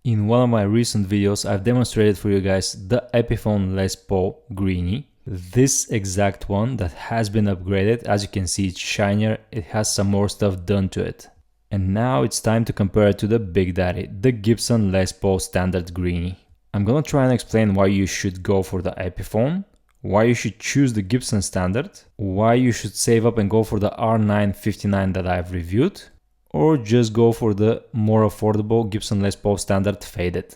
In one of my recent videos, I've demonstrated for you guys the Epiphone Les Paul Greeny. This exact one that has been upgraded. As you can see, it's shinier, it has some more stuff done to it. And now it's time to compare it to the Big Daddy, the Gibson Les Paul Standard Greeny. I'm gonna try and explain why you should go for the Epiphone, why you should choose the Gibson Standard, why you should save up and go for the R959 that I've reviewed, or just go for the more affordable Gibson Les Paul Standard Faded.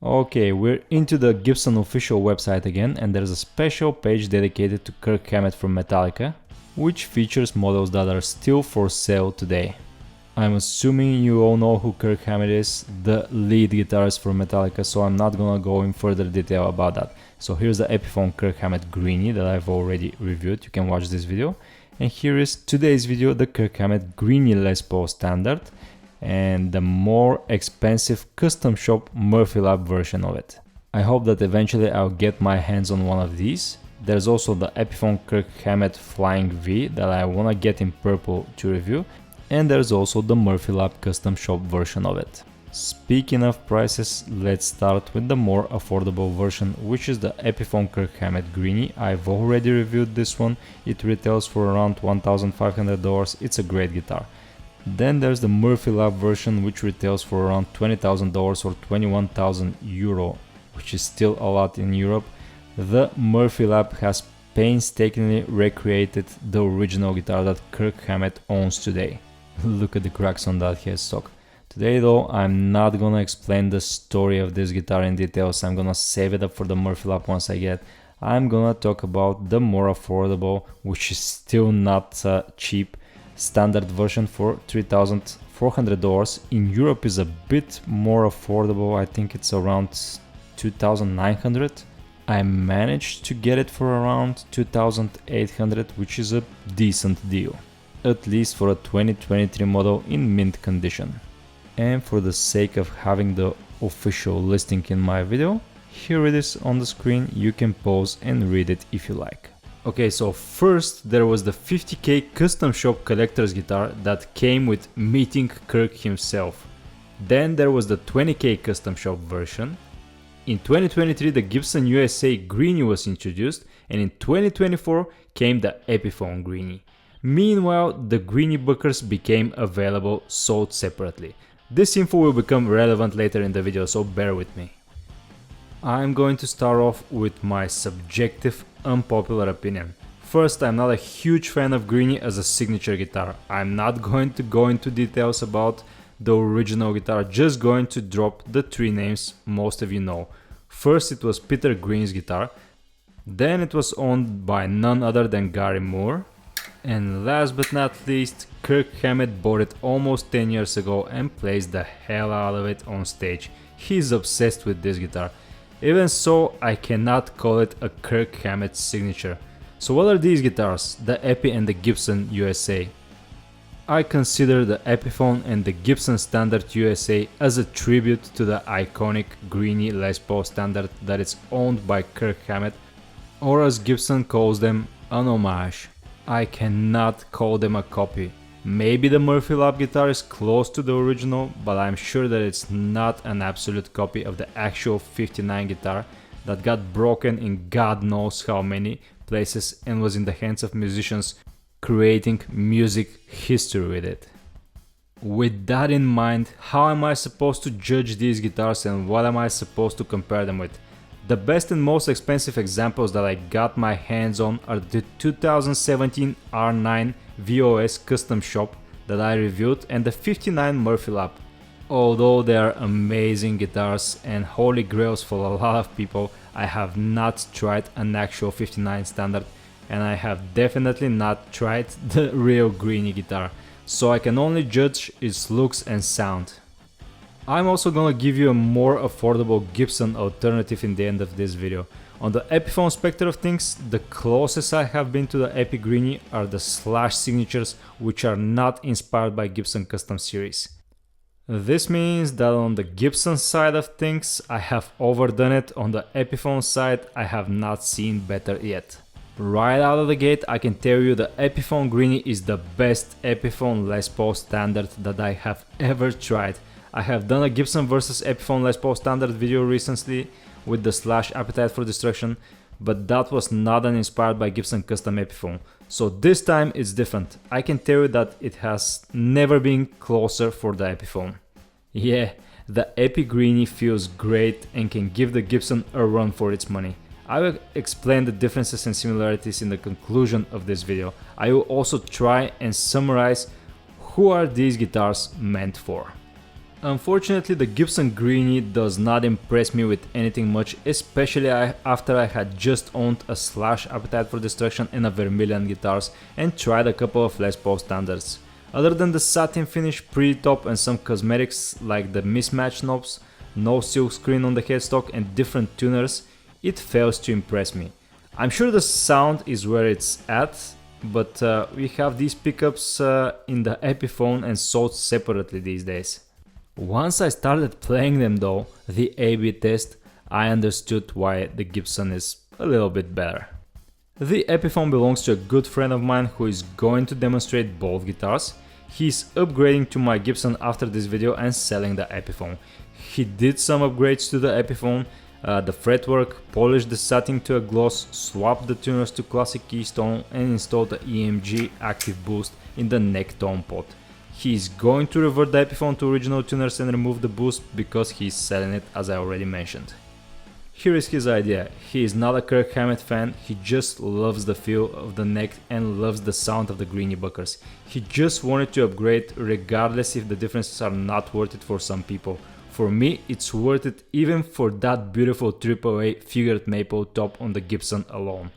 Okay, we're into the Gibson official website again, and there's a special page dedicated to Kirk Hammett from Metallica, which features models that are still for sale today. I'm assuming you all know who Kirk Hammett is, the lead guitarist for Metallica, so I'm not gonna go in further detail about that. So here's the Epiphone Kirk Hammett Greeny that I've already reviewed, you can watch this video. And here is today's video, the Kirk Hammett Greeny Les Paul Standard, and the more expensive custom shop Murphy Lab version of it. I hope that eventually I'll get my hands on one of these. There's also the Epiphone Kirk Hammett Flying V that I wanna get in purple to review, and there's also the Murphy Lab custom shop version of it. Speaking of prices, let's start with the more affordable version, which is the Epiphone Kirk Hammett Greeny. I've already reviewed this one, it retails for around $1,500, it's a great guitar. Then there's the Murphy Lab version, which retails for around $20,000 or 21,000 euro, which is still a lot in Europe. The Murphy Lab has painstakingly recreated the original guitar that Kirk Hammett owns today. Look at the cracks on that headstock. Today though, I'm not gonna explain the story of this guitar in details, I'm gonna save it up for the Murphy Lab once I get. I'm gonna talk about the more affordable, which is still not cheap, standard version for $3,400. $400. In Europe is a bit more affordable, I think it's around 2,900. I managed to get it for around 2,800, which is a decent deal, at least for a 2023 model in mint condition. And for the sake of having the official listing in my video, here it is on the screen. You can pause and read it if you like. Okay, so first there was the 50k custom shop collector's guitar that came with meeting Kirk himself. Then there was the 20k custom shop version. In 2023 the Gibson USA Greeny was introduced, and in 2024 came the Epiphone Greeny. Meanwhile, the Greeny Bookers became available sold separately. This info will become relevant later in the video, so bear with me. I'm going to start off with my subjective, unpopular opinion. First, I'm not a huge fan of Greeny as a signature guitar. I'm not going to go into details about the original guitar, just going to drop the three names most of you know. First, it was Peter Green's guitar, then it was owned by none other than Gary Moore, and last but not least, Kirk Hammett bought it almost 10 years ago and plays the hell out of it on stage. He's obsessed with this guitar. Even so, I cannot call it a Kirk Hammett signature. So what are these guitars, the Epi and the Gibson USA? I consider the Epiphone and the Gibson Standard USA as a tribute to the iconic Greeny Les Paul Standard that is owned by Kirk Hammett, or as Gibson calls them, an homage. I cannot call them a copy. Maybe the Murphy Lap guitar is close to the original, but I'm sure that it's not an absolute copy of the actual 59 guitar that got broken in God knows how many places and was in the hands of musicians creating music history with it. With that in mind, how am I supposed to judge these guitars and what am I supposed to compare them with? The best and most expensive examples that I got my hands on are the 2017 R9 VOS custom shop that I reviewed and the 59 Murphy Lap. Although they are amazing guitars and holy grails for a lot of people, I have not tried an actual 59 standard, and I have definitely not tried the real Greeny guitar, so I can only judge its looks and sound. I'm also gonna give you a more affordable Gibson alternative in the end of this video. On the Epiphone specter of things, the closest I have been to the Epi Greeny are the slash signatures, which are not inspired by Gibson custom series. This means that on the Gibson side of things, I have overdone it. On the Epiphone side, I have not seen better yet. Right out of the gate, I can tell you the Epiphone Greeny is the best Epiphone Les Paul standard that I have ever tried. I have done a Gibson vs Epiphone Les Paul standard video recently with the slash Appetite for Destruction, but that was not an inspired by Gibson custom Epiphone. So this time it's different. I can tell you that it has never been closer for the Epiphone. Yeah, the Epi Greeny feels great and can give the Gibson a run for its money. I will explain the differences and similarities in the conclusion of this video. I will also try and summarize who are these guitars meant for. Unfortunately, the Gibson Greeny does not impress me with anything much, especially after I had just owned a slash Appetite for Destruction and a Vermilion guitars and tried a couple of Les Paul standards. Other than the satin finish, pretty top and some cosmetics like the mismatched knobs, no silk screen on the headstock and different tuners, it fails to impress me. I'm sure the sound is where it's at, but we have these pickups in the Epiphone and sold separately these days. Once I started playing them though, the A/B test, I understood why the Gibson is a little bit better. The Epiphone belongs to a good friend of mine who is going to demonstrate both guitars. He's upgrading to my Gibson after this video and selling the Epiphone. He did some upgrades to the Epiphone, the fretwork, polished the satin to a gloss, swapped the tuners to classic keystone and installed the EMG active boost in the neck tone pot. He's going to revert the Epiphone to original tuners and remove the boost because he's selling it, as I already mentioned. Here is his idea. He is not a Kirk Hammett fan, he just loves the feel of the neck and loves the sound of the Greeny Buckers. He just wanted to upgrade regardless if the differences are not worth it for some people. For me, it's worth it even for that beautiful AAA figured maple top on the Gibson alone.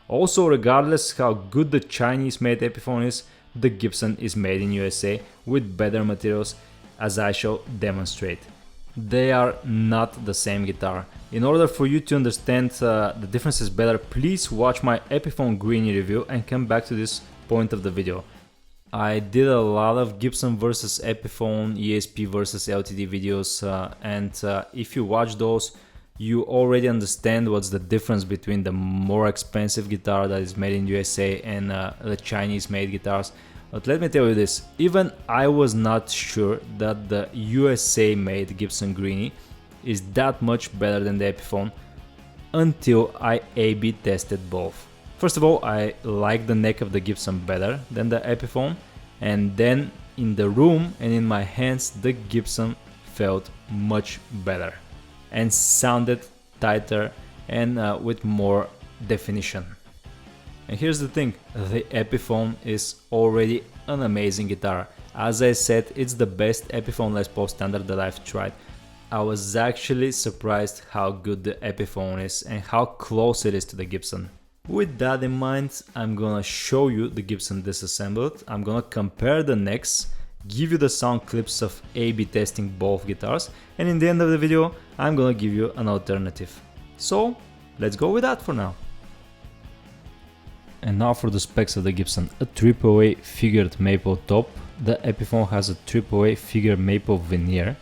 Also, regardless how good the Chinese made Epiphone is, the Gibson is made in USA with better materials, as I shall demonstrate. They are not the same guitar. In order for you to understand the differences better, please watch my Epiphone Greeny review and come back to this point of the video. I did a lot of Gibson versus Epiphone, ESP versus LTD videos, and if you watch those, you already understand what's the difference between the more expensive guitar that is made in USA and the Chinese made guitars. But let me tell you this, even I was not sure that the USA made Gibson Greeny is that much better than the Epiphone until I A/B tested both. First of all, I like the neck of the Gibson better than the Epiphone, and then in the room and in my hands the Gibson felt much better and sounded tighter and with more definition. And here's the thing, the Epiphone is already an amazing guitar. As I said, it's the best Epiphone Les Paul standard that I've tried. I was actually surprised how good the Epiphone is and how close it is to the Gibson. With that in mind, I'm gonna show you the Gibson disassembled. I'm gonna compare the necks, give you the sound clips of A/B testing both guitars, and in the end of the video, I'm gonna give you an alternative. So, let's go with that for now. And now for the specs of the Gibson. A AAA figured maple top. The Epiphone has a AAA figured maple veneer.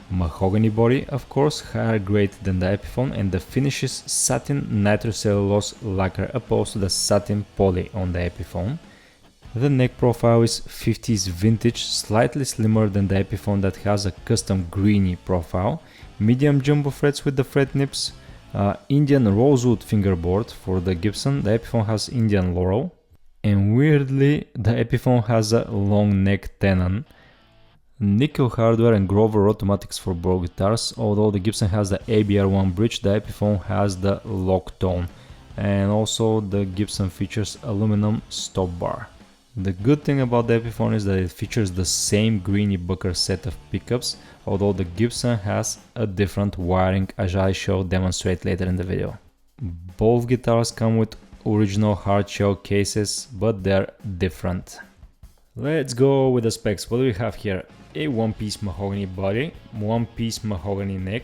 Mahogany body, of course, higher grade than the Epiphone, and the finish is satin nitrocellulose lacquer opposed to the satin poly on the Epiphone. The neck profile is 50s vintage, slightly slimmer than the Epiphone that has a custom greeny profile. Medium jumbo frets with the fret nips. Indian rosewood fingerboard for the Gibson. The Epiphone has Indian laurel. And weirdly, the Epiphone has a long neck tenon. Nickel hardware and Grover automatics for both guitars. Although the Gibson has the ABR1 bridge, the Epiphone has the lock tone. And also the Gibson features aluminum stop bar. The good thing about the Epiphone is that it features the same Greeny Booker set of pickups, although the Gibson has a different wiring, as I shall demonstrate later in the video. Both guitars come with original hard shell cases, but they're different. Let's go with the specs. What do we have here? A one-piece mahogany body, one-piece mahogany neck,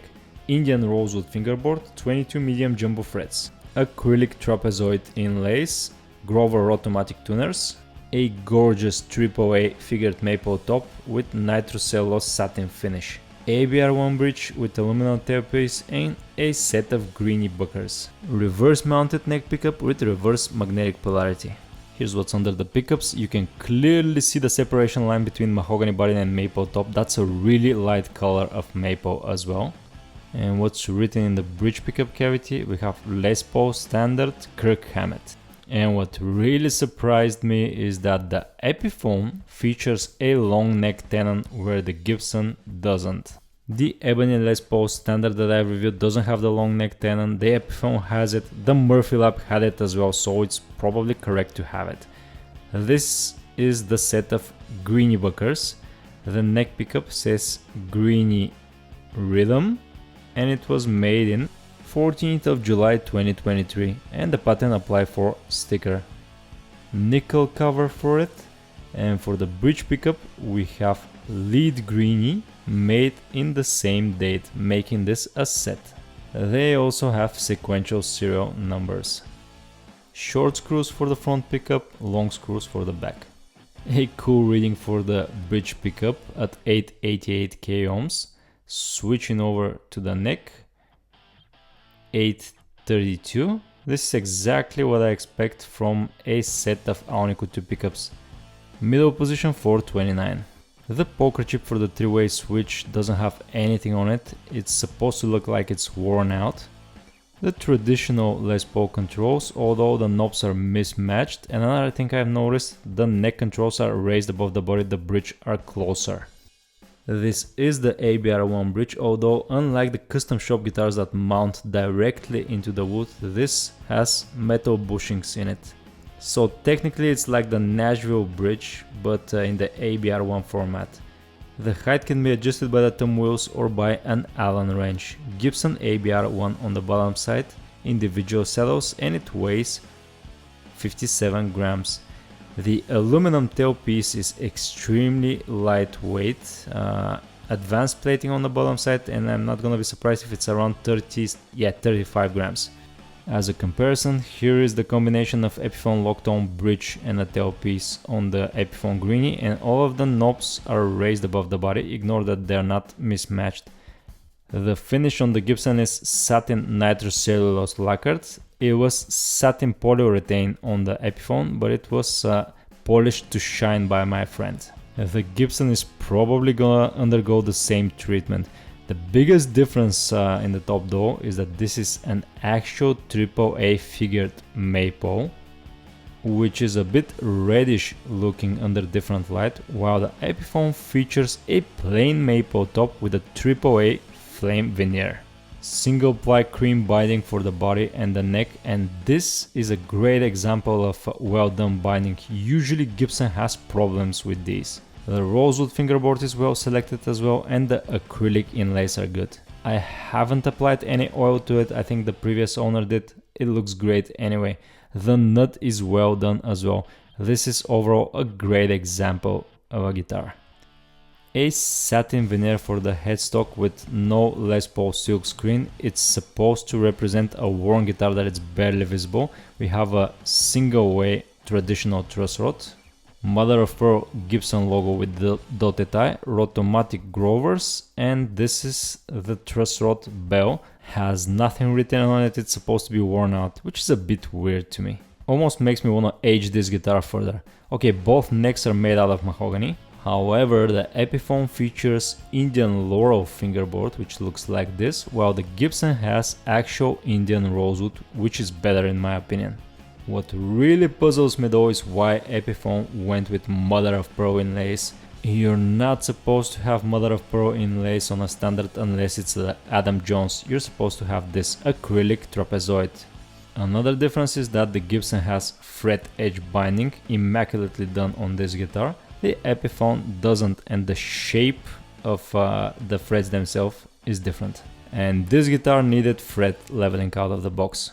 Indian rosewood fingerboard, 22 medium jumbo frets, acrylic trapezoid inlays, Grover automatic tuners, a gorgeous AAA figured maple top with nitrocellulose satin finish, ABR1 bridge with aluminum tailpiece and a set of Greeny Bookers, reverse mounted neck pickup with reverse magnetic polarity. Here's what's under the pickups. You can clearly see the separation line between mahogany body and maple top. That's a really light color of maple as well. And what's written in the bridge pickup cavity, we have Les Paul standard Kirk Hammett. And what really surprised me is that the Epiphone features a long neck tenon where the Gibson doesn't. The Ebony Les Paul standard that I reviewed doesn't have the long neck tenon, the Epiphone has it, the Murphy Lab had it as well, so it's probably correct to have it. This is the set of Greeny Bookers. The neck pickup says Greeny Rhythm and it was made in 14th of July 2023 and the patent applied for sticker. Nickel cover for it, and for the bridge pickup we have lead Greeny made in the same date, making this a set. They also have sequential serial numbers. Short screws for the front pickup, long screws for the back. A cool reading for the bridge pickup at 888 k ohms. Switching over to the neck, 832. This is exactly what I expect from a set of Aonico 2 pickups. Middle position 429. The poker chip for the three-way switch doesn't have anything on it. It's supposed to look like it's worn out. The traditional Les Paul controls, although the knobs are mismatched. And another thing I've noticed, the neck controls are raised above the body, the bridge are closer. This is the ABR1 bridge, although unlike the custom shop guitars that mount directly into the wood, this has metal bushings in it. So technically it's like the Nashville bridge, but in the ABR1 format. The height can be adjusted by the thumb wheels or by an Allen wrench. Gibson ABR1 on the bottom side, individual saddles, and it weighs 57 grams. The aluminum tailpiece is extremely lightweight, advanced plating on the bottom side, and I'm not gonna be surprised if it's around 35 grams. As a comparison, here is the combination of Epiphone lock-tone bridge and a tailpiece on the Epiphone Greeny, and all of the knobs are raised above the body. Ignore that they're not mismatched. The finish on the Gibson is satin nitrocellulose lacquered. It was satin polyurethane on the Epiphone, but it was polished to shine by my friend. The Gibson is probably gonna undergo the same treatment. The biggest difference in the top though is that this is an actual AAA figured maple, which is a bit reddish looking under different light, while the Epiphone features a plain maple top with a AAA flame veneer. Single ply cream binding for the body and the neck, and this is a great example of well done binding. Usually Gibson has problems with these. The rosewood fingerboard is well selected as well, and the acrylic inlays are good. I haven't applied any oil to it, I think the previous owner did. It looks great anyway. The nut is well done as well. This is overall a great example of a guitar. A satin veneer for the headstock with no Les Paul silk screen. It's supposed to represent a worn guitar that is barely visible. We have a single way traditional truss rod. Mother of pearl Gibson logo with the dotted eye, Rotomatic Grovers, and this is the truss rod bell. Has nothing written on it, it's supposed to be worn out, which is a bit weird to me. Almost makes me want to age this guitar further. Okay, both necks are made out of mahogany. However, the Epiphone features Indian laurel fingerboard, which looks like this, while the Gibson has actual Indian rosewood, which is better in my opinion. What really puzzles me though is why Epiphone went with mother of pearl inlays. You're not supposed to have mother of pearl inlays on a standard unless it's the Adam Jones. You're supposed to have this acrylic trapezoid. Another difference is that the Gibson has fret edge binding, immaculately done on this guitar. The Epiphone doesn't, and the shape of the frets themselves is different. And this guitar needed fret leveling out of the box.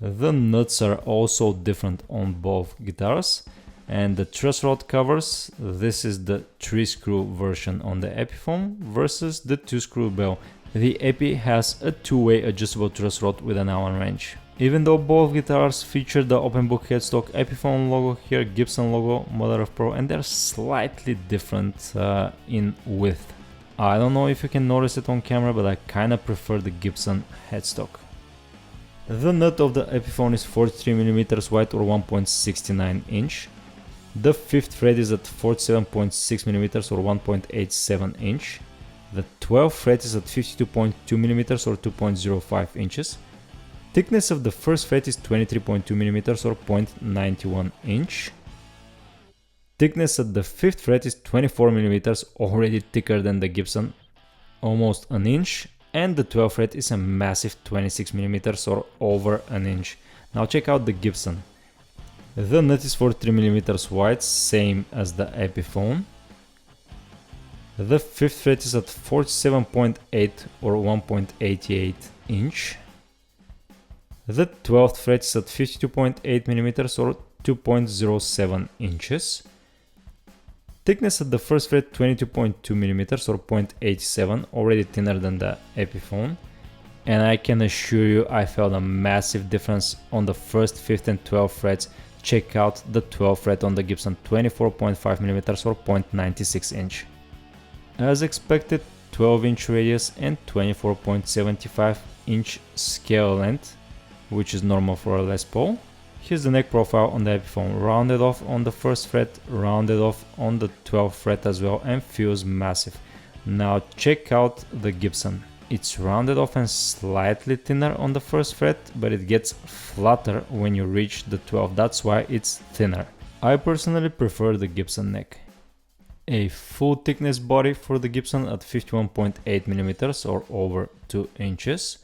The nuts are also different on both guitars, and the truss rod covers, this is the 3-screw version on the Epiphone versus the 2-screw bell. The Epi has a 2-way adjustable truss rod with an Allen wrench. Even though both guitars feature the open book headstock, Epiphone logo here, Gibson logo, mother of pearl, and they're slightly different in width. I don't know if you can notice it on camera, but I kinda prefer the Gibson headstock. The nut of the Epiphone is 43mm wide or 1.69 inch. The 5th fret is at 47.6mm or 1.87 inch. The 12th fret is at 52.2mm or 2.05 inches. Thickness of the 1st fret is 23.2mm or 0.91 inch. Thickness at the 5th fret is 24mm, already thicker than the Gibson, almost an inch. And the 12th fret is a massive 26mm or over an inch. Now check out the Gibson. The nut is 43mm wide, same as the Epiphone. The 5th fret is at 47.8 or 1.88 inch. The 12th fret is at 52.8mm or 2.07 inches. Thickness at the 1st fret 22.2mm or 0.87, already thinner than the Epiphone. And I can assure you I felt a massive difference on the 1st, 5th and 12th frets. Check out the 12th fret on the Gibson, 24.5mm or 0.96 inch. As expected, 12-inch radius and 24.75 inch scale length, which is normal for a Les Paul. Here's the neck profile on the Epiphone, rounded off on the 1st fret, rounded off on the 12th fret as well, and feels massive. Now check out the Gibson. It's rounded off and slightly thinner on the 1st fret, but it gets flatter when you reach the 12th, that's why it's thinner. I personally prefer the Gibson neck. A full thickness body for the Gibson at 51.8mm or over 2 inches.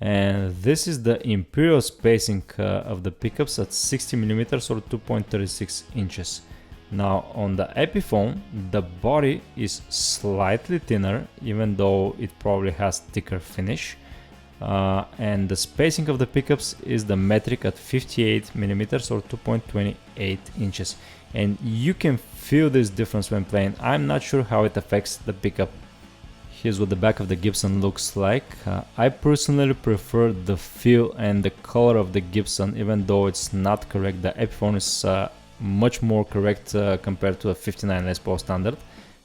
And this is the imperial spacing of the pickups at 60mm or 2.36 inches. Now on the Epiphone, the body is slightly thinner, even though it probably has thicker finish. and the spacing of the pickups is the metric at 58 millimeters or 2.28 inches, and you can feel this difference when playing. I'm not sure how it affects the pickup. Here's what the back of the Gibson looks like. I personally prefer the feel and the color of the Gibson, even though it's not correct. The Epiphone is much more correct compared to a 59 Les Paul standard.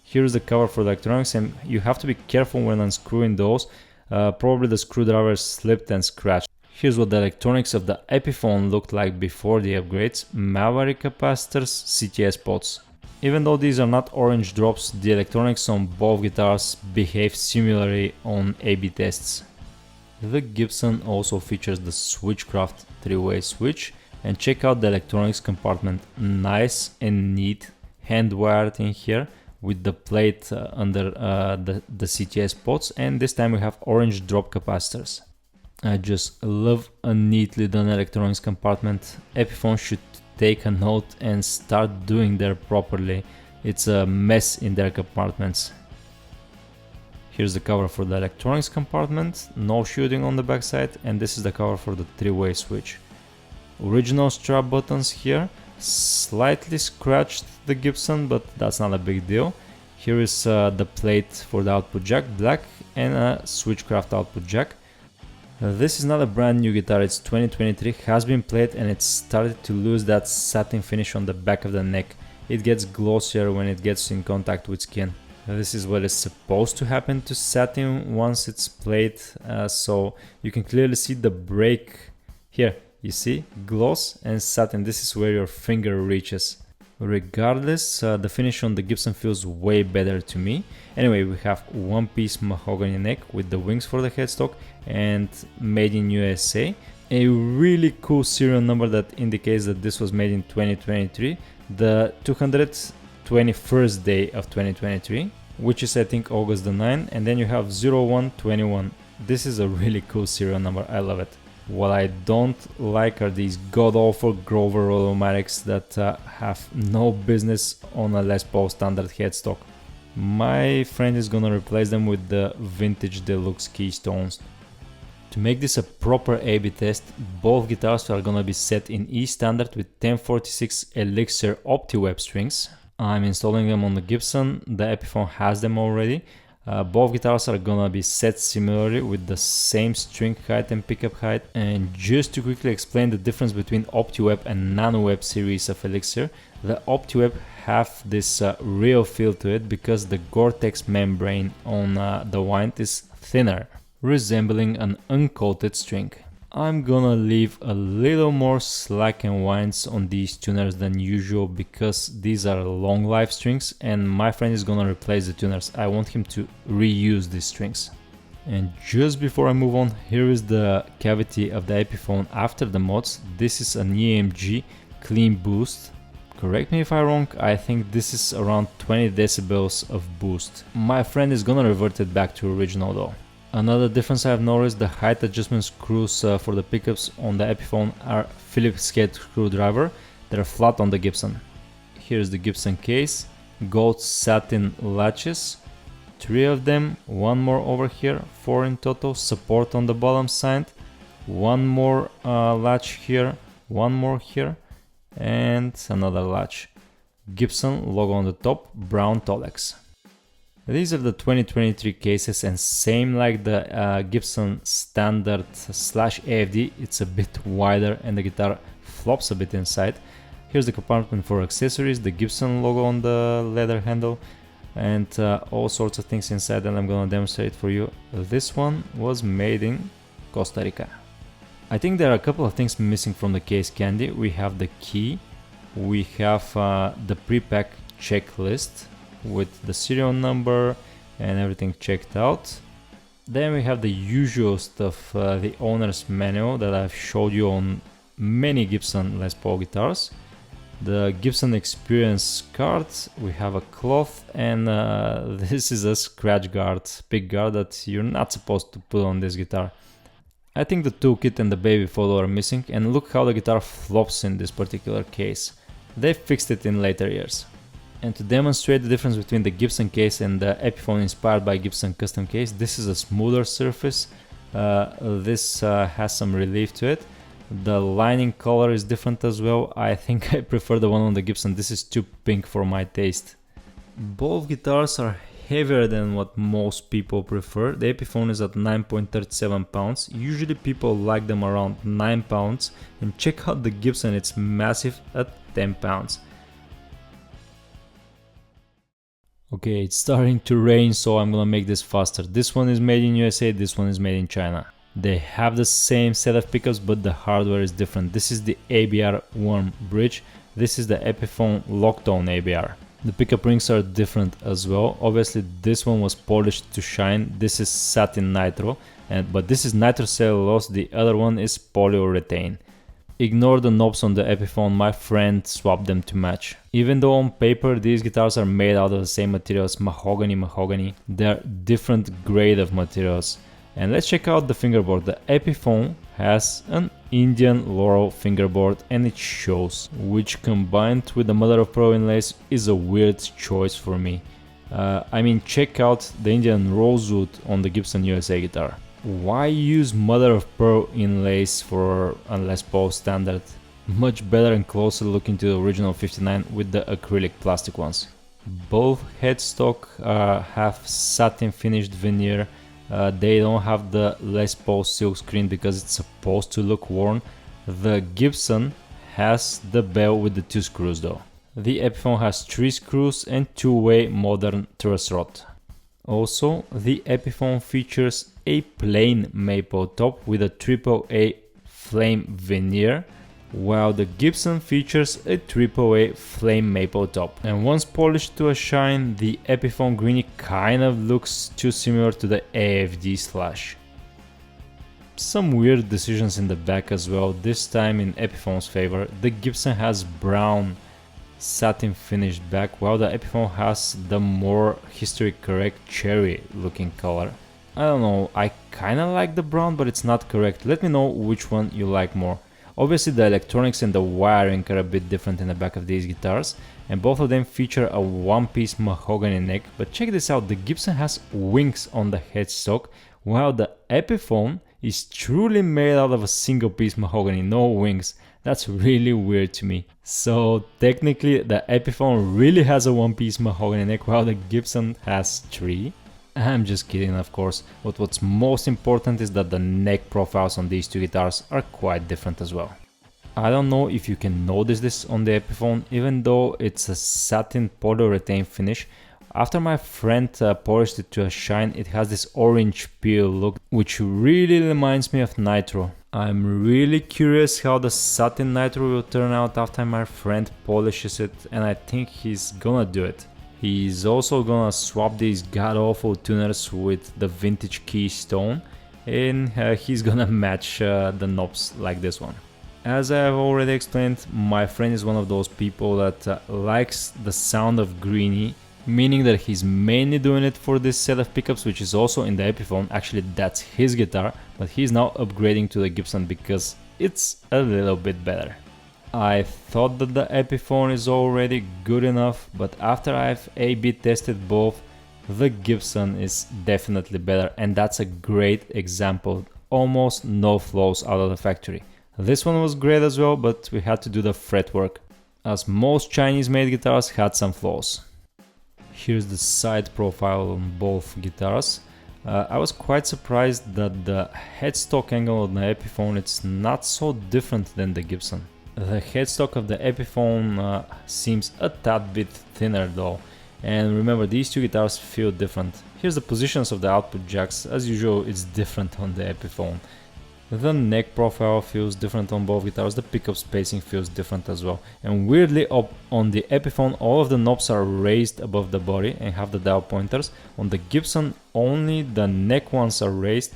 Here's the cover for the electronics, and you have to be careful when unscrewing those. Probably the screwdriver slipped and scratched. Here's what the electronics of the Epiphone looked like before the upgrades. Maverick capacitors, CTS pots. Even though these are not orange drops, the electronics on both guitars behave similarly on A/B tests. The Gibson also features the Switchcraft 3-way switch, and check out the electronics compartment, nice and neat, hand wired in here with the plate under the CTS pots, and this time we have orange drop capacitors. I just love a neatly done electronics compartment. Epiphone should take a note and start doing that properly. It's a mess in their compartments. Here's the cover for the electronics compartment, no shielding on the backside, and this is the cover for the 3-way switch. Original strap buttons here, slightly scratched the Gibson, but that's not a big deal. Here is the plate for the output jack, black, and a Switchcraft output jack. This is not a brand new guitar, it's 2023, has been played, and it's started to lose that satin finish on the back of the neck. It gets glossier when it gets in contact with skin. This is what is supposed to happen to satin once it's played, so you can clearly see the break here. You see, gloss and satin, this is where your finger reaches. Regardless, the finish on the Gibson feels way better to me. Anyway, we have one piece mahogany neck with the wings for the headstock and made in USA. A really cool serial number that indicates that this was made in 2023, the 221st day of 2023, which is I think August the 9th, and then you have 0121. This is a really cool serial number, I love it. What I don't like are these god-awful Grover Rollomatics that have no business on a Les Paul standard headstock. My friend is gonna replace them with the vintage deluxe keystones. To make this a proper A/B test, both guitars are gonna be set in E standard with 1046 Elixir OptiWeb strings. I'm installing them on the Gibson, the Epiphone has them already. Both guitars are gonna be set similarly with the same string height and pickup height. And just to quickly explain the difference between OptiWeb and NanoWeb series of Elixir, the OptiWeb have this real feel to it because the Gore-Tex membrane on the wind is thinner, resembling an uncoated string. I'm gonna leave a little more slack and winds on these tuners than usual because these are long life strings and my friend is gonna replace the tuners. I want him to reuse these strings. And just before I move on, here is the cavity of the Epiphone after the mods. This is an EMG clean boost. Correct me if I'm wrong, I think this is around 20 decibels of boost. My friend is gonna revert it back to original though. Another difference I have noticed, the height adjustment screws for the pickups on the Epiphone are Phillips head screwdriver. They're flat on the Gibson. Here's the Gibson case, gold satin latches, 3 of them, one more over here, 4 in total, support on the bottom side, one more latch here, one more here, and another latch. Gibson logo on the top, brown Tolex. These are the 2023 cases, and same like the Gibson standard / AFD, it's a bit wider and the guitar flops a bit inside. Here's the compartment for accessories, the Gibson logo on the leather handle, and all sorts of things inside, and I'm gonna demonstrate for you. This one was made in Costa Rica. I think there are a couple of things missing from the case candy. We have the key, we have the pre-pack checklist with the serial number and everything checked out. Then we have the usual stuff, the owner's manual that I've showed you on many Gibson Les Paul guitars. The Gibson Experience card, we have a cloth, and this is a scratch guard, big guard that you're not supposed to put on this guitar. I think the toolkit and the baby photo are missing, and look how the guitar flops in this particular case. They fixed it in later years. And to demonstrate the difference between the Gibson case and the Epiphone inspired by Gibson custom case, this is a smoother surface. This has some relief to it. The lining color is different as well. I think I prefer the one on the Gibson. This is too pink for my taste. Both guitars are heavier than what most people prefer. The Epiphone is at 9.37 pounds. Usually people like them around 9 pounds. And check out the Gibson, it's massive at 10 pounds. Okay, it's starting to rain, so I'm gonna make this faster. This one is made in USA, this one is made in China. They have the same set of pickups, but the hardware is different. This is the ABR worm bridge. This is the Epiphone Locktone ABR. The pickup rings are different as well. Obviously, this one was polished to shine. This is satin nitro, but this is nitrocellulose. The other one is polyurethane. Ignore the knobs on the Epiphone, my friend swapped them to match. Even though on paper these guitars are made out of the same materials, mahogany, they're different grade of materials. And let's check out the fingerboard. The Epiphone has an Indian laurel fingerboard and it shows, which combined with the mother of pearl inlays is a weird choice for me. I mean, check out the Indian rosewood on the Gibson USA guitar. Why use mother of pearl inlays for a Les Paul standard? Much better and closer looking to the original 59 with the acrylic plastic ones. Both headstock have satin finished veneer. They don't have the Les Paul silk screen because it's supposed to look worn. The Gibson has the bell with the 2 screws though. The Epiphone has 3 screws and 2-way modern truss rod. Also, the Epiphone features a plain maple top with a AAA flame veneer, while the Gibson features a AAA flame maple top. And once polished to a shine, the Epiphone Greeny kind of looks too similar to the AFD Slash. Some weird decisions in the back as well, this time in Epiphone's favor. The Gibson has brown satin finished back, while the Epiphone has the more history correct cherry looking color. I don't know, I kinda like the brown, but it's not correct. Let me know which one you like more. Obviously the electronics and the wiring are a bit different in the back of these guitars, and both of them feature a one-piece mahogany neck, but check this out, the Gibson has wings on the headstock, while the Epiphone is truly made out of a single piece mahogany, no wings. That's really weird to me. So technically the Epiphone really has a one-piece mahogany neck while the Gibson has 3. I'm just kidding, of course, but what's most important is that the neck profiles on these two guitars are quite different as well. I don't know if you can notice this on the Epiphone, even though it's a satin polyurethane finish. After my friend polished it to a shine, it has this orange peel look, which really reminds me of Nitro. I'm really curious how the satin Nitro will turn out after my friend polishes it, and I think he's gonna do it. He's also gonna swap these god-awful tuners with the vintage keystone, and he's gonna match the knobs like this one. As I have already explained, my friend is one of those people that likes the sound of Greeny, meaning that he's mainly doing it for this set of pickups, which is also in the Epiphone. Actually, that's his guitar, but he's now upgrading to the Gibson because it's a little bit better. I thought that the Epiphone is already good enough, but after I've A/B tested both, the Gibson is definitely better, and that's a great example. Almost no flaws out of the factory. This one was great as well, but we had to do the fretwork, as most Chinese-made guitars had some flaws. Here's the side profile on both guitars. I was quite surprised that the headstock angle on the Epiphone is not so different than the Gibson. The headstock of the Epiphone seems a tad bit thinner though, and remember, these two guitars feel different. Here's the positions of the output jacks. As usual, it's different on the Epiphone. The neck profile feels different on both guitars, the pickup spacing feels different as well. And weirdly, on the Epiphone, all of the knobs are raised above the body and have the dial pointers. On the Gibson, only the neck ones are raised.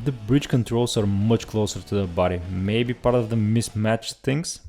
The bridge controls are much closer to the body, maybe part of the mismatched things.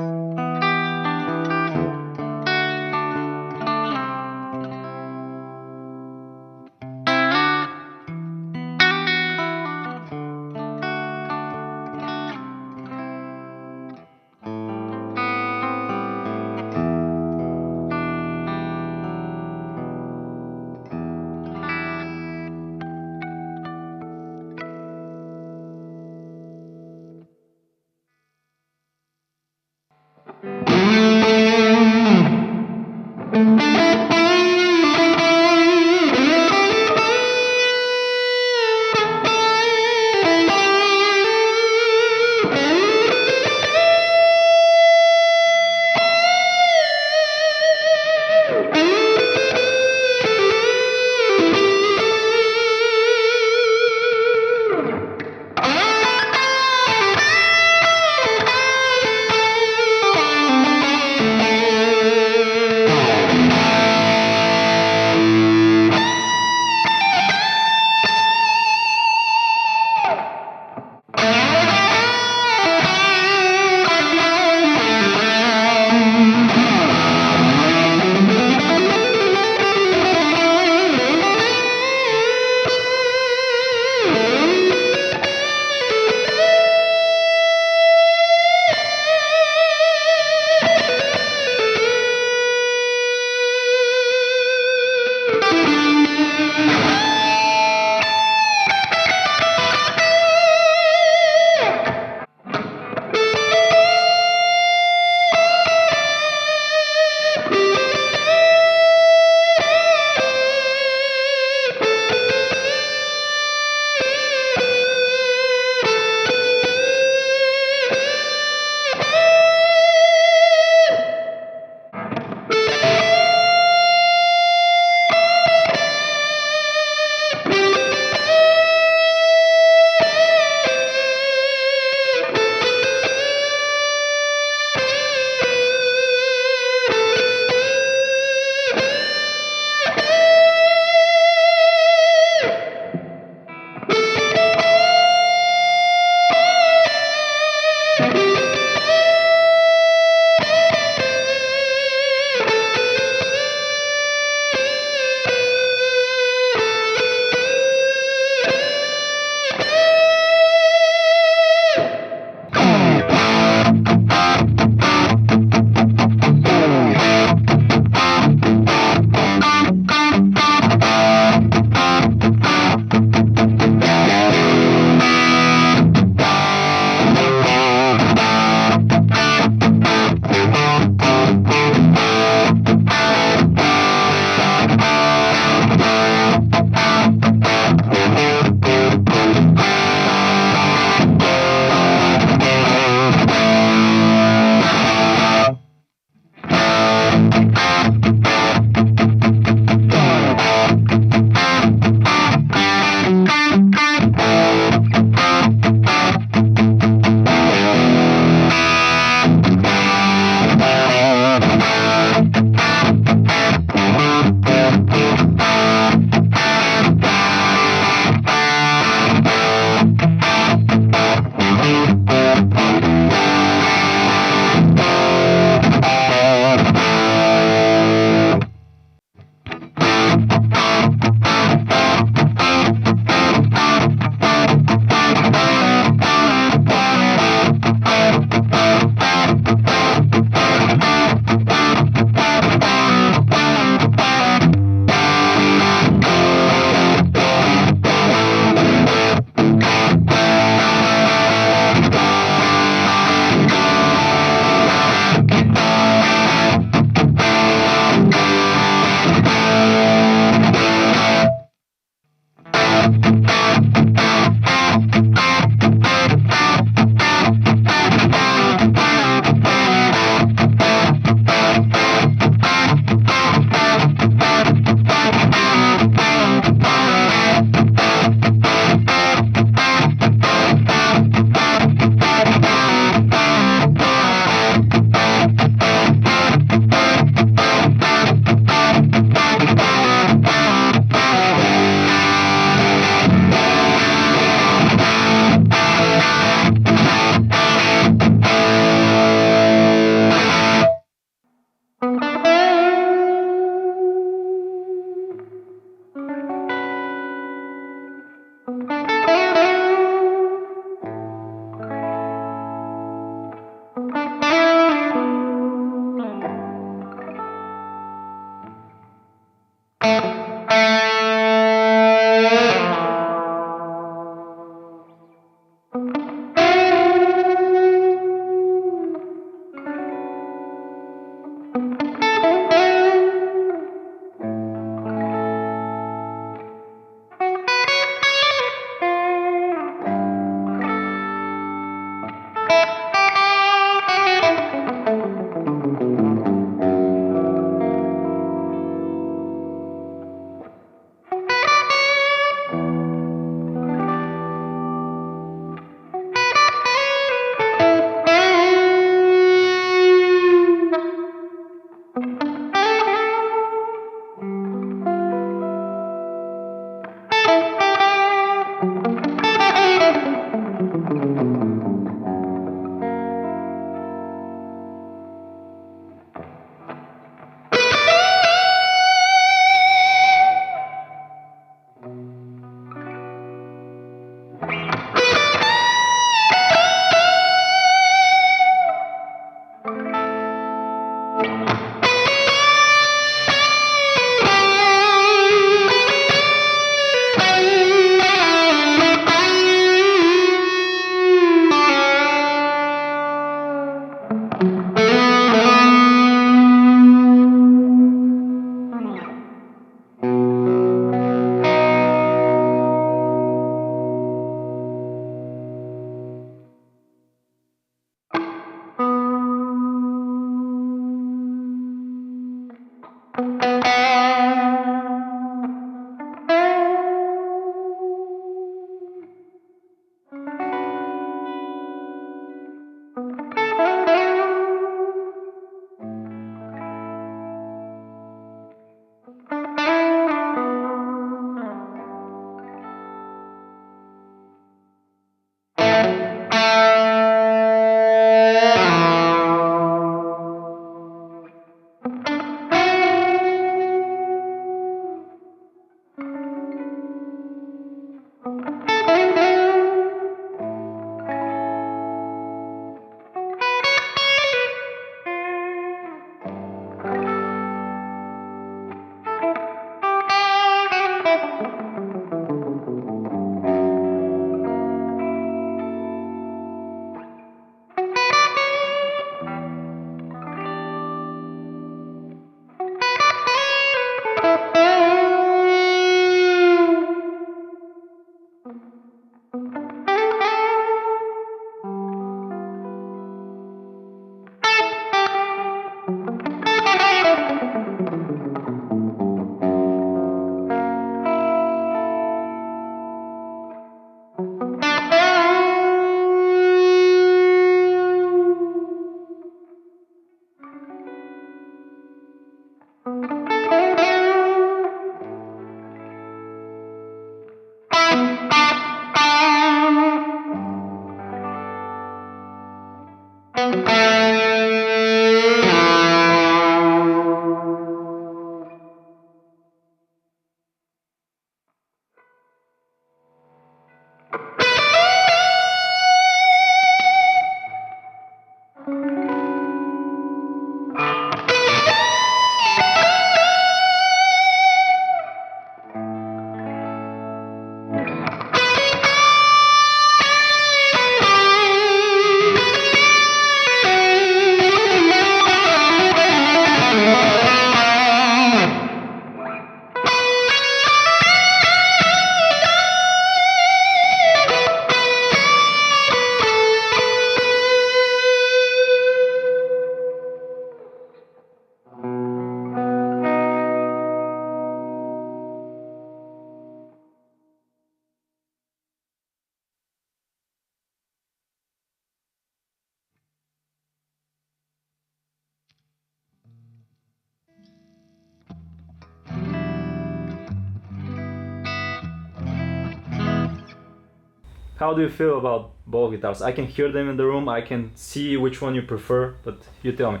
How do you feel about both guitars? I can hear them in the room, I can see which one you prefer, but you tell me.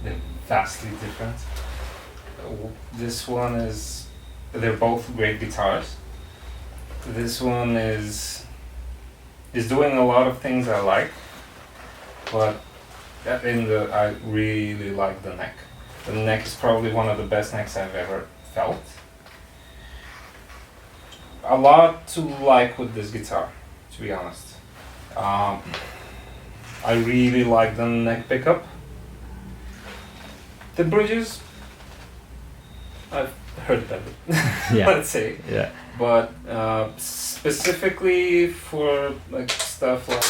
They're vastly different. This one is... They're both great guitars. This one is doing a lot of things I like, but I really like the neck. The neck is probably one of the best necks I've ever felt. A lot to like with this guitar, to be honest. I really like the neck pickup. The bridges, I've heard better, Yeah. let's say. Yeah. But specifically for like stuff like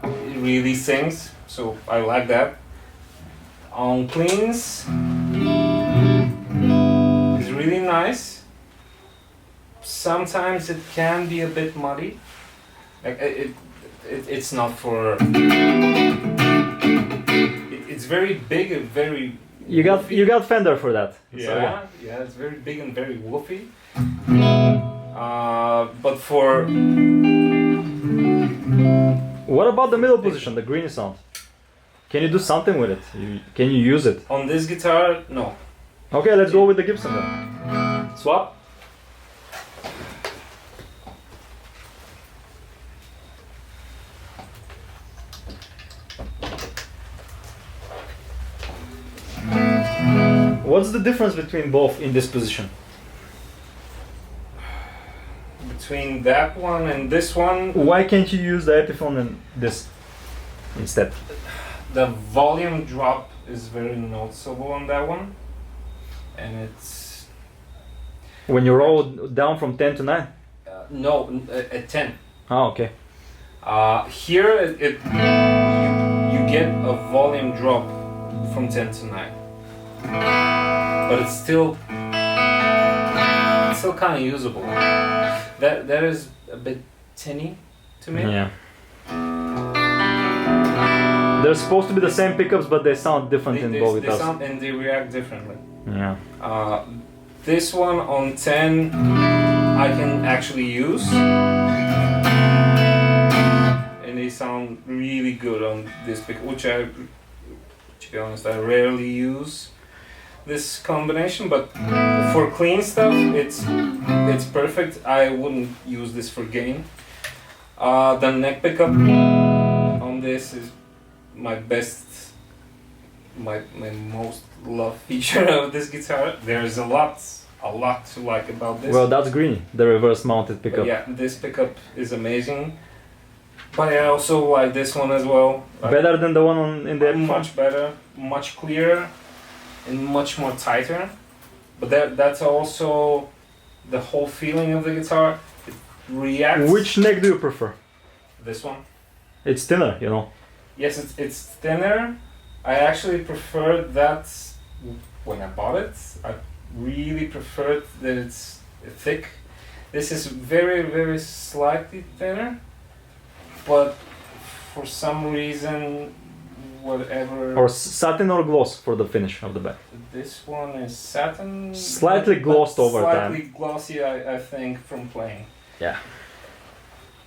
it really sings, so I like that. On cleans is really nice. Sometimes it can be a bit muddy. Like it's not for. It's very big and very. You got Fender for that. Yeah, So, yeah, it's very big and very woofy. But for What about the middle position, the Greeny sound? Can you do something with it? Can you use it? on this guitar, no. Okay, let's go with the Gibson then. Swap. What's the difference between both in this position? Between that one and this one, Why can't you use the Epiphone and this instead? the volume drop is very noticeable on that one, and it's When you roll down from 10 to 9? no at 10. Oh, okay. Here you get a volume drop from 10 to 9, but it's still kind of usable. That is a bit tinny to me. Yeah. They're supposed to be the same pickups, but they sound different in both They guitars. sound and they react differently. Yeah. This one on 10 I can actually use, and they sound really good on this pickup, which to be honest, I rarely use this combination, but for clean stuff it's perfect. I wouldn't use this for gain. The neck pickup on this is my most loved feature of this guitar. There's a lot to like about this. Well, that's Greeny, the reverse mounted But pickup. yeah, this pickup is amazing. But I also like this one as well. Better than the one in the Epiphone? Much better, much clearer, and much more tighter. But that's also the whole feeling of the guitar. It reacts. Which neck do you prefer? This one. It's thinner, you know. Yes, it's thinner. I actually preferred that when I bought it. I really preferred that it's thick. This is very, very slightly thinner, but for some reason, whatever. Or satin or gloss for the finish of the back. This one is satin. Slightly but glossed over slightly time. glossy, I think, from playing. Yeah.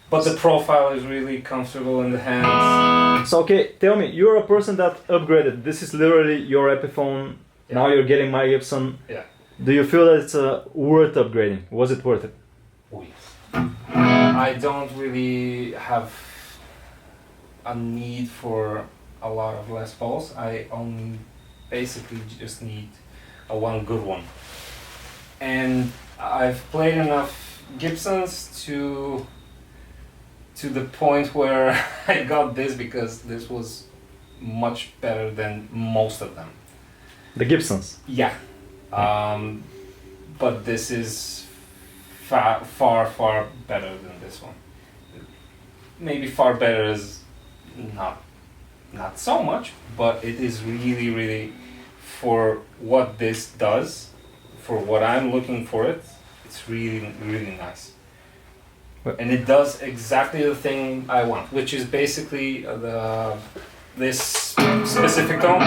But the profile is really comfortable in the hands. So okay, tell me, you're a person that upgraded. This is literally your Epiphone. Yeah. Now you're getting my Gibson. Yeah. Do you feel that it's worth upgrading? Was it worth it? Oh, yes. I don't really have a need for a lot of Les Pauls. I only basically just need one good one. And I've played enough Gibsons to the point where I got this because this was much better than most of them. The Gibsons. Yeah. But this is far better than this one. Maybe far better is not so much, but it is really for what this does, for what I'm looking for it's really nice. And it does exactly the thing I want, which is basically this specific tone.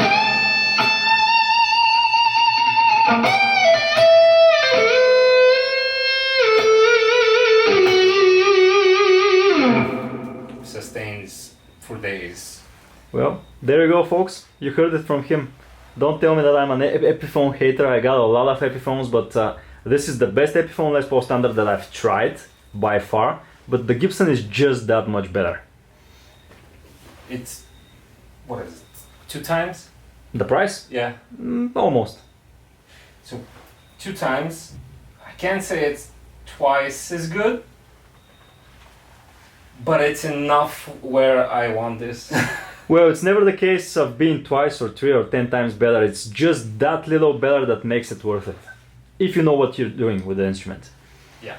Sustains for days. Well, there you go, folks. You heard it from him. Don't tell me that I'm an Epiphone hater. I got a lot of Epiphones, but this is the best Epiphone Les Paul standard that I've tried by far. But the Gibson is just that much better. It's, what is it, 2 times? The price? Yeah. Almost. So 2 times. I can't say it's twice as good, but it's enough where I want this. Well, it's never the case of being twice or 3 or 10 times better. It's just that little better that makes it worth it. If you know what you're doing with the instrument. Yeah.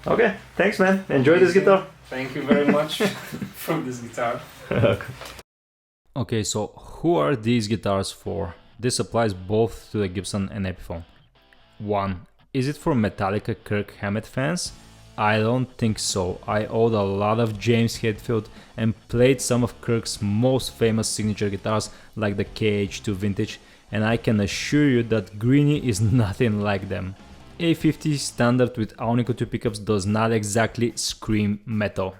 Okay, thanks man. Enjoy this guitar. Thank you very much for this guitar. Okay, so who are these guitars for? This applies both to the Gibson and Epiphone. 1. Is it for Metallica Kirk Hammett fans? I don't think so. I owned a lot of James Hetfield and played some of Kirk's most famous signature guitars like the KH2 Vintage, and I can assure you that Greeny is nothing like them. A50 standard with Aunico 2 pickups does not exactly scream metal.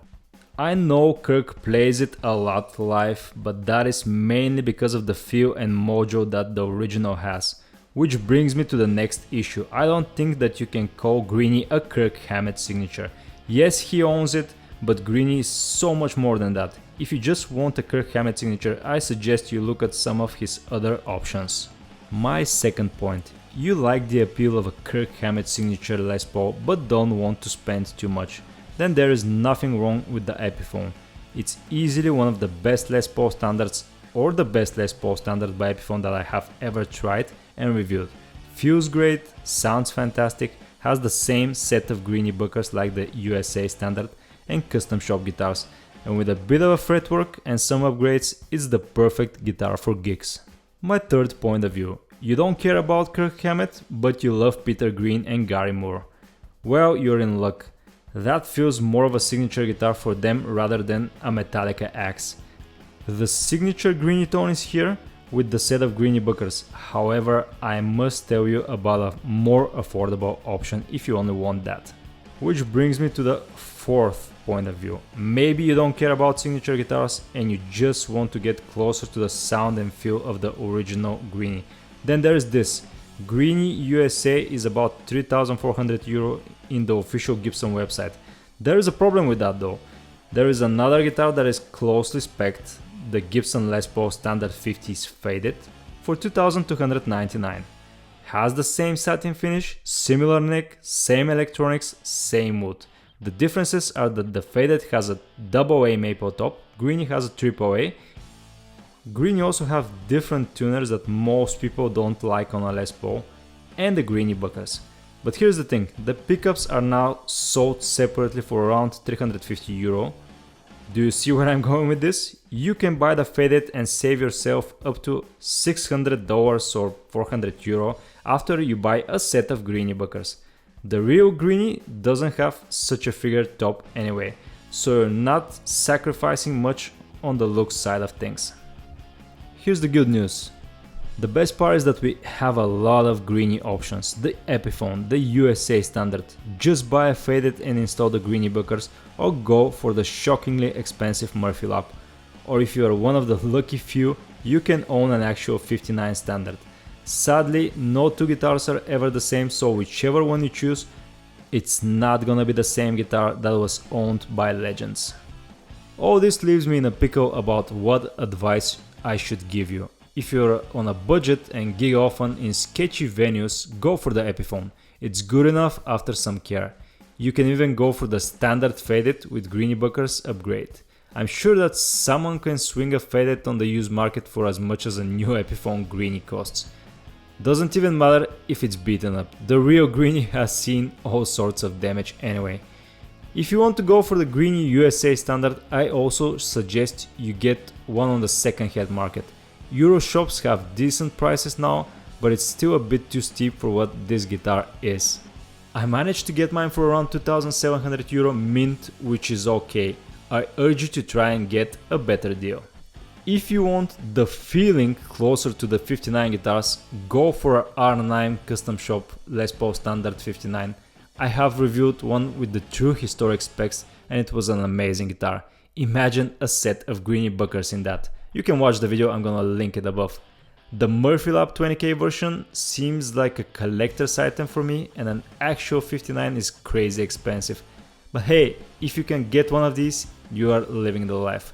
I know Kirk plays it a lot live, but that is mainly because of the feel and mojo that the original has. Which brings me to the next issue. I don't think that you can call Greeny a Kirk Hammett signature. Yes, he owns it, but Greeny is so much more than that. If you just want a Kirk Hammett signature, I suggest you look at some of his other options. My second point. You like the appeal of a Kirk Hammett signature Les Paul, but don't want to spend too much. Then there is nothing wrong with the Epiphone. It's easily one of the best Les Paul standards, or the best Les Paul standard by Epiphone that I have ever tried and reviewed. Feels great, sounds fantastic, has the same set of Greeny buckers like the USA standard and custom shop guitars, and with a bit of a fretwork and some upgrades, it's the perfect guitar for gigs. My third point of view. You don't care about Kirk Hammett, but you love Peter Green and Gary Moore. Well, you're in luck. That feels more of a signature guitar for them rather than a Metallica axe. The signature Greeny tone is here, with the set of Greeny buckers. However, I must tell you about a more affordable option if you only want that. Which brings me to the fourth point of view. Maybe you don't care about signature guitars and you just want to get closer to the sound and feel of the original Greeny. Then there is this. Greeny USA is about €3,400 in the official Gibson website. There is a problem with that though. There is another guitar that is closely spec'd, the Gibson Les Paul Standard 50s Faded, for $2,299. Has the same satin finish, similar neck, same electronics, same wood. The differences are that the Faded has a AA maple top, Greeny has a AAA. Greeny also have different tuners that most people don't like on a Les Paul, and the Greeny buckers. But here's the thing, the pickups are now sold separately for around €350. Do you see where I'm going with this? You can buy the Faded and save yourself up to $600 or €400 after you buy a set of Greeny buckers. The real Greeny doesn't have such a figured top anyway, so you're not sacrificing much on the look side of things. Here's the good news. The best part is that we have a lot of Greeny options. The Epiphone, the USA standard. Just buy a Faded and install the Greeny buckers, or go for the shockingly expensive Murphy Lap. Or if you are one of the lucky few, you can own an actual 59 standard. Sadly, no two guitars are ever the same, so whichever one you choose, it's not gonna be the same guitar that was owned by legends. All this leaves me in a pickle about what advice I should give you. If you're on a budget and gig often in sketchy venues, go for the Epiphone. It's good enough after some care. You can even go for the standard Faded with Greeny buckers upgrade. I'm sure that someone can swing a Faded on the used market for as much as a new Epiphone Greeny costs. Doesn't even matter if it's beaten up, the real Greeny has seen all sorts of damage anyway. If you want to go for the Greeny USA standard, I also suggest you get one on the second-hand market. Euro shops have decent prices now, but it's still a bit too steep for what this guitar is. I managed to get mine for around €2,700 mint, which is okay. I urge you to try and get a better deal. If you want the feeling closer to the 59 guitars, go for a R9 custom shop Les Paul Standard 59. I have reviewed one with the true historic specs and it was an amazing guitar. Imagine a set of Greeny buckers in that. You can watch the video, I'm gonna link it above. The Murphy Lab 20K version seems like a collector's item for me, and an actual 59 is crazy expensive. But hey, if you can get one of these, you are living the life.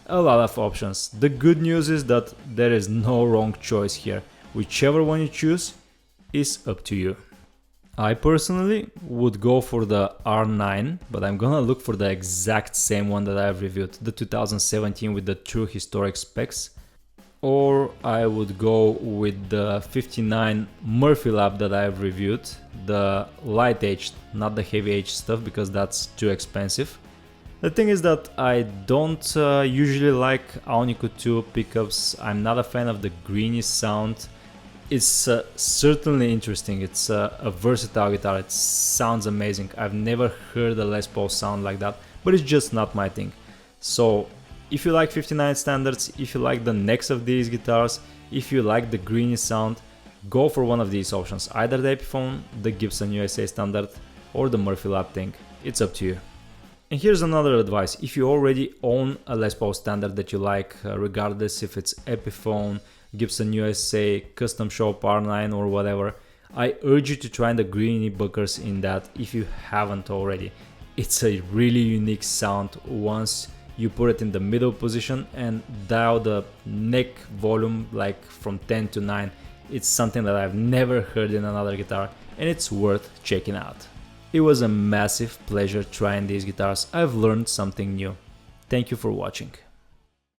A lot of options. The good news is that there is no wrong choice here. Whichever one you choose is up to you. I personally would go for the R9, but I'm gonna look for the exact same one that I've reviewed, the 2017 with the true historic specs. Or I would go with the 59 Murphy Lab that I've reviewed, the light aged, not the heavy aged stuff, because that's too expensive. The thing is that I don't usually like Aonico 2 pickups. I'm not a fan of the Greeny sound. It's certainly interesting. It's a versatile guitar. It sounds amazing. I've never heard a Les Paul sound like that, but it's just not my thing. So if you like 59 standards, if you like the necks of these guitars, if you like the Greeny sound, go for one of these options. Either the Epiphone, the Gibson USA standard, or the Murphy Lab thing. It's up to you. And here's another advice. If you already own a Les Paul standard that you like, regardless if it's Epiphone, Gibson USA, Custom Shop R9 or whatever, I urge you to try the Greeny Bookers in that if you haven't already. It's a really unique sound once you put it in the middle position and dial the neck volume like from 10 to 9. It's something that I've never heard in another guitar, and it's worth checking out. It was a massive pleasure trying these guitars. I've learned something new. Thank you for watching.